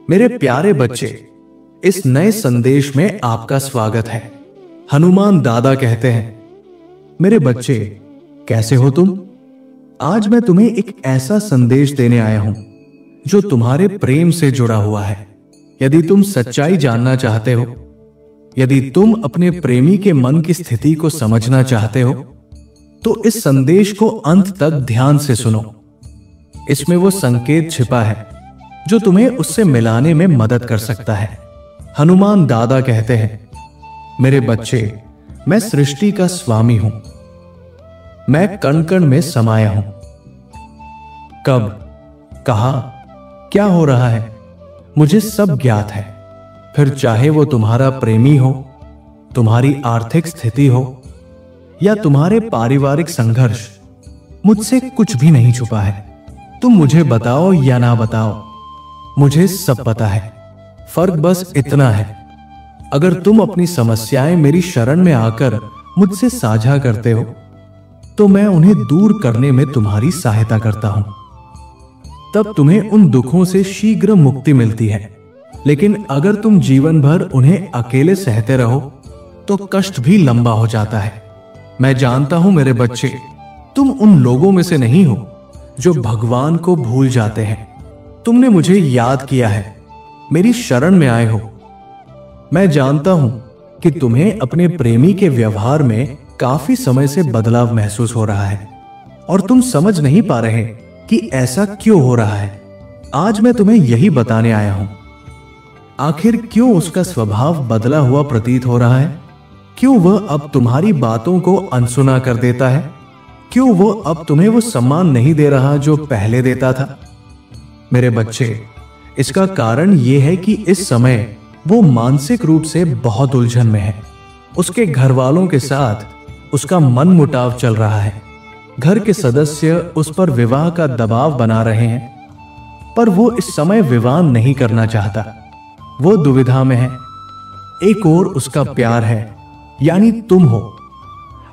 मेरे प्यारे बच्चे, इस नए संदेश में आपका स्वागत है। हनुमान दादा कहते हैं, मेरे बच्चे कैसे हो तुम? आज मैं तुम्हें एक ऐसा संदेश देने आया हूं जो तुम्हारे प्रेम से जुड़ा हुआ है। यदि तुम सच्चाई जानना चाहते हो, यदि तुम अपने प्रेमी के मन की स्थिति को समझना चाहते हो, तो इस संदेश को अंत तक ध्यान से सुनो। इसमें वो संकेत छिपा है जो तुम्हें उससे मिलाने में मदद कर सकता है। हनुमान दादा कहते हैं, मेरे बच्चे, मैं सृष्टि का स्वामी हूं। मैं कण कण में समाया हूं। कब, कहां, क्या हो रहा है, मुझे सब ज्ञात है। फिर चाहे वो तुम्हारा प्रेमी हो, तुम्हारी आर्थिक स्थिति हो या तुम्हारे पारिवारिक संघर्ष, मुझसे कुछ भी नहीं छुपा है। तुम मुझे बताओ या ना बताओ, मुझे सब पता है। फर्क बस इतना है, अगर तुम अपनी समस्याएं मेरी शरण में आकर मुझसे साझा करते हो, तो मैं उन्हें दूर करने में तुम्हारी सहायता करता हूं। तब तुम्हें उन दुखों से शीघ्र मुक्ति मिलती है। लेकिन अगर तुम जीवन भर उन्हें अकेले सहते रहो, तो कष्ट भी लंबा हो जाता है। मैं जानता हूं मेरे बच्चे, तुम उन लोगों में से नहीं हो जो भगवान को भूल जाते हैं। तुमने मुझे याद किया है, मेरी शरण में आए हो। मैं जानता हूं कि तुम्हें अपने प्रेमी के व्यवहार में काफी समय से बदलाव महसूस हो रहा है और तुम समझ नहीं पा रहे कि ऐसा क्यों हो रहा है। आज मैं तुम्हें यही बताने आया हूं। आखिर क्यों उसका स्वभाव बदला हुआ प्रतीत हो रहा है? क्यों वह अब तुम्हारी बातों को अनसुना कर देता है? क्यों वो अब तुम्हें वो सम्मान नहीं दे रहा जो पहले देता था? मेरे बच्चे, इसका कारण यह है कि इस समय वो मानसिक रूप से बहुत उलझन में है। उसके घर वालों के साथ उसका मन मुटाव चल रहा है। घर के सदस्य उस पर विवाह का दबाव बना रहे हैं, पर वो इस समय विवाह नहीं करना चाहता। वो दुविधा में है। एक ओर उसका प्यार है, यानी तुम हो,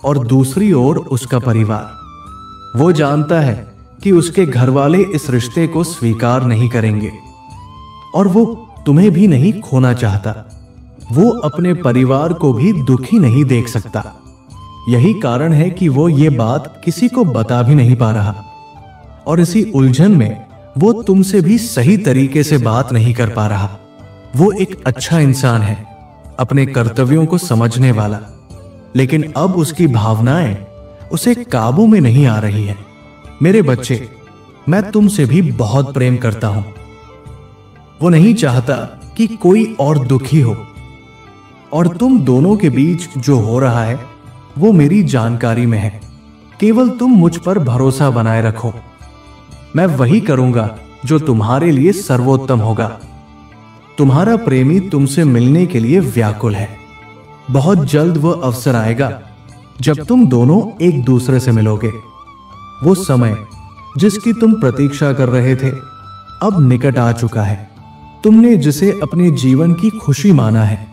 और दूसरी ओर उसका परिवार। वो जानता है कि उसके घर वाले इस रिश्ते को स्वीकार नहीं करेंगे और वो तुम्हें भी नहीं खोना चाहता। वो अपने परिवार को भी दुखी नहीं देख सकता। यही कारण है कि वो ये बात किसी को बता भी नहीं पा रहा, और इसी उलझन में वो तुमसे भी सही तरीके से बात नहीं कर पा रहा। वो एक अच्छा इंसान है, अपने कर्तव्यों को समझने वाला, लेकिन अब उसकी भावनाएं उसे काबू में नहीं आ रही है। मेरे बच्चे, मैं तुमसे भी बहुत प्रेम करता हूं। वो नहीं चाहता कि कोई और दुखी हो, और तुम दोनों के बीच जो हो रहा है वो मेरी जानकारी में है। केवल तुम मुझ पर भरोसा बनाए रखो। मैं वही करूंगा जो तुम्हारे लिए सर्वोत्तम होगा। तुम्हारा प्रेमी तुमसे मिलने के लिए व्याकुल है। बहुत जल्द वह अवसर आएगा जब तुम दोनों एक दूसरे से मिलोगे। वो समय जिसकी तुम प्रतीक्षा कर रहे थे अब निकट आ चुका है। तुमने जिसे अपने जीवन की खुशी माना है,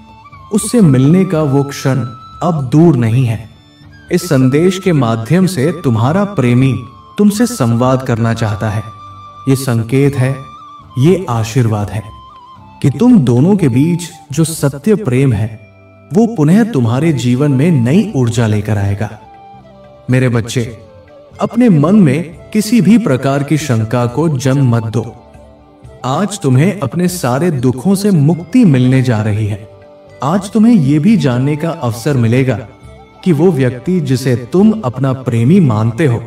उससे मिलने का वो क्षण अब दूर नहीं है। इस संदेश के माध्यम से तुम्हारा प्रेमी तुमसे संवाद करना चाहता है। ये संकेत है, ये आशीर्वाद है कि तुम दोनों के बीच जो सत्य प्रेम है वो पुनः तुम्हारे जीवन में नई ऊर्जा लेकर आएगा। मेरे बच्चे, अपने मन में किसी भी प्रकार की शंका को जन्म मत दो। आज तुम्हें अपने सारे दुखों से मुक्ति मिलने जा रही है। आज तुम्हें यह भी जानने का अवसर मिलेगा कि वो व्यक्ति जिसे तुम अपना प्रेमी मानते हो,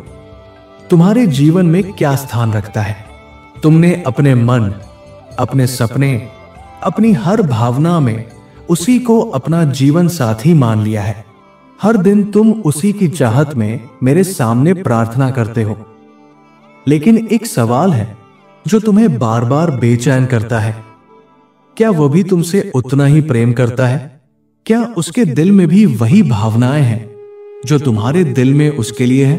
तुम्हारे जीवन में क्या स्थान रखता है। तुमने अपने मन, अपने सपने, अपनी हर भावना में उसी को अपना जीवन साथी मान लिया है। हर दिन तुम उसी की चाहत में मेरे सामने प्रार्थना करते हो। लेकिन एक सवाल है जो तुम्हें बार बार बेचैन करता है। क्या वह भी तुमसे उतना ही प्रेम करता है? क्या उसके दिल में भी वही भावनाएं हैं जो तुम्हारे दिल में उसके लिए है?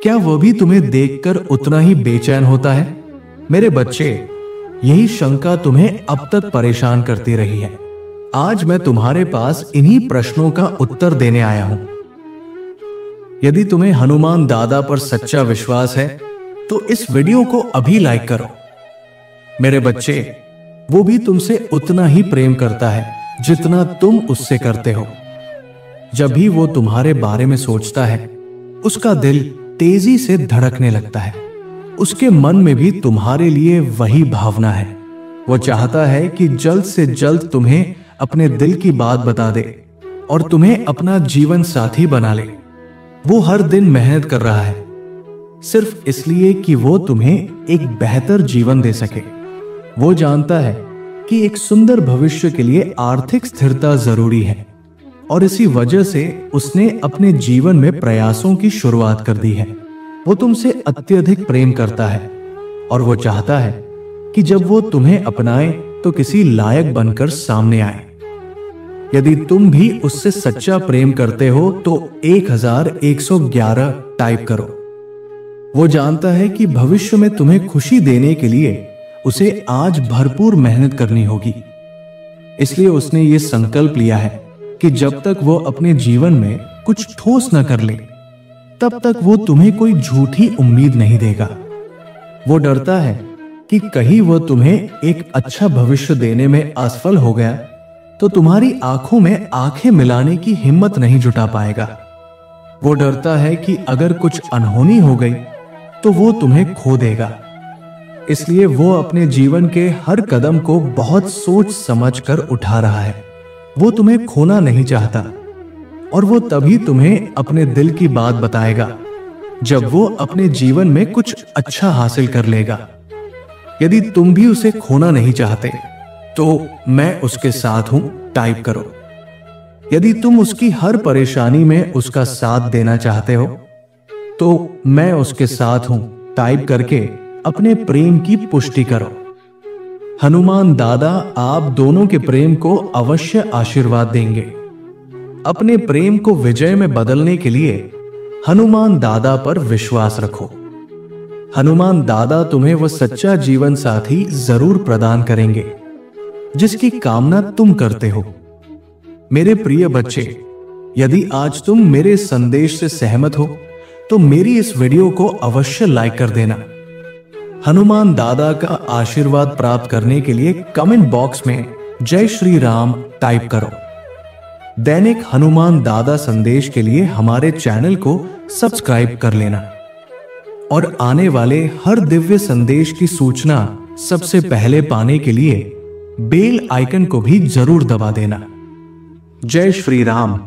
क्या वह भी तुम्हें देखकर उतना ही बेचैन होता है? मेरे बच्चे, यही शंका तुम्हें अब तक परेशान करती रही है। आज मैं तुम्हारे पास इन्हीं प्रश्नों का उत्तर देने आया हूं। यदि तुम्हें हनुमान दादा पर सच्चा विश्वास है तो इस वीडियो को अभी लाइक करो मेरे बच्चे, वो भी तुमसे उतना ही प्रेम करता है जितना तुम उससे करते हो। जब भी वो तुम्हारे बारे में सोचता है, उसका दिल तेजी से धड़कने लगता है। उसके मन में भी तुम्हारे लिए वही भावना है। वो चाहता है कि जल्द से जल्द तुम्हें अपने दिल की बात बता दे और तुम्हें अपना जीवन साथी बना ले। वो हर दिन मेहनत कर रहा है, सिर्फ इसलिए कि वो तुम्हें एक बेहतर जीवन दे सके। वो जानता है कि एक सुंदर भविष्य के लिए आर्थिक स्थिरता जरूरी है और इसी वजह से उसने अपने जीवन में प्रयासों की शुरुआत कर दी है। वो तुमसे अत्यधिक प्रेम करता है और वो चाहता है कि जब वो तुम्हें अपनाए तो किसी लायक बनकर सामने आए। यदि तुम भी उससे सच्चा प्रेम करते हो तो 1111 टाइप करो। वो जानता है कि भविष्य में तुम्हें खुशी देने के लिए उसे आज भरपूर मेहनत करनी होगी। इसलिए उसने ये संकल्प लिया है कि जब तक वो अपने जीवन में कुछ ठोस न कर ले, तब तक वो तुम्हें कोई झूठी उम्मीद नहीं देगा। वो डरता है कि कहीं वो तुम्हें एक अच्छा भविष्य देने में असफल हो गया तो तुम्हारी आंखों में आंखें मिलाने की हिम्मत नहीं जुटा पाएगा। वो डरता है कि अगर कुछ अनहोनी हो गई तो वो तुम्हें खो देगा। इसलिए वो अपने जीवन के हर कदम को बहुत सोच समझ कर उठा रहा है। वो तुम्हें खोना नहीं चाहता और वो तभी तुम्हें अपने दिल की बात बताएगा जब वो अपने जीवन में कुछ अच्छा हासिल कर लेगा। यदि तुम भी उसे खोना नहीं चाहते तो मैं उसके साथ हूं टाइप करो। यदि तुम उसकी हर परेशानी में उसका साथ देना चाहते हो तो मैं उसके साथ हूं टाइप करके अपने प्रेम की पुष्टि करो। हनुमान दादा आप दोनों के प्रेम को अवश्य आशीर्वाद देंगे। अपने प्रेम को विजय में बदलने के लिए हनुमान दादा पर विश्वास रखो। हनुमान दादा तुम्हें वह सच्चा जीवन साथी जरूर प्रदान करेंगे जिसकी कामना तुम करते हो। मेरे प्रिय बच्चे, यदि आज तुम मेरे संदेश से सहमत हो तो मेरी इस वीडियो को अवश्य लाइक कर देना। हनुमान दादा का आशीर्वाद प्राप्त करने के लिए कमेंट बॉक्स में जय श्री राम टाइप करो। दैनिक हनुमान दादा संदेश के लिए हमारे चैनल को सब्सक्राइब कर लेना और आने वाले हर दिव्य संदेश की सूचना सबसे पहले पाने के लिए बेल आइकन को भी जरूर दबा देना। जय श्री राम।